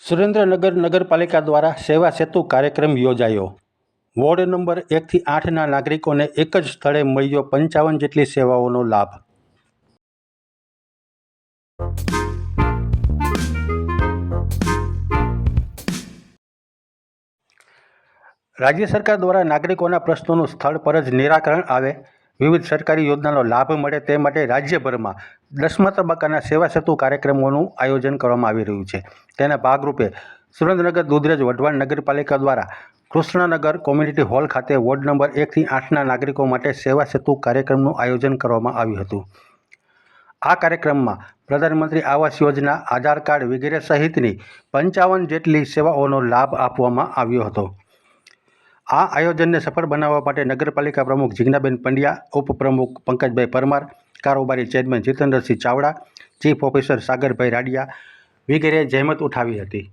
સુરેન્દ્રનગર નગરપાલિકા દ્વારા સેવા સેતુ કાર્યક્રમ યોજાયો। વોર્ડ નંબર 1 થી 8ના નાગરિકોને એક જ સ્થળે મળ્યો 55 જેટલી સેવાઓનો લાભ। રાજ્ય સરકાર દ્વારા નાગરિકોના પ્રશ્નોનું સ્થળ પર જ નિરાકરણ આવે, વિવિધ સરકારી યોજનાનો લાભ મળે તે માટે રાજ્યભરમાં 10મા તબક્કાના સેવા સેતુ કાર્યક્રમોનું આયોજન કરવામાં આવી રહ્યું છે। તેના ભાગરૂપે સુરેન્દ્રનગર દુધરેજ વઢવાણ નગરપાલિકા દ્વારા કૃષ્ણનગર કોમ્યુનિટી હોલ ખાતે વોર્ડ નંબર 1 થી 8ના નાગરિકો માટે સેવા સેતુ કાર્યક્રમનું આયોજન કરવામાં આવ્યું હતું। આ કાર્યક્રમમાં પ્રધાનમંત્રી આવાસ યોજના, આધાર કાર્ડ વગેરે સહિતની 55 જેટલી સેવાઓનો લાભ આપવામાં આવ્યો હતો। આ આયોજનને સફળ બનાવવા માટે નગરપાલિકા પ્રમુખ જીજ્ઞાબેન પંડ્યા, ઉપપ્રમુખ પંકજભાઈ પરમાર, કારોબારી chairman Jitendrasinh Chavda, chief officer Sagarbhai Radiya વગેરે જહેમત ઉઠાવી હતી।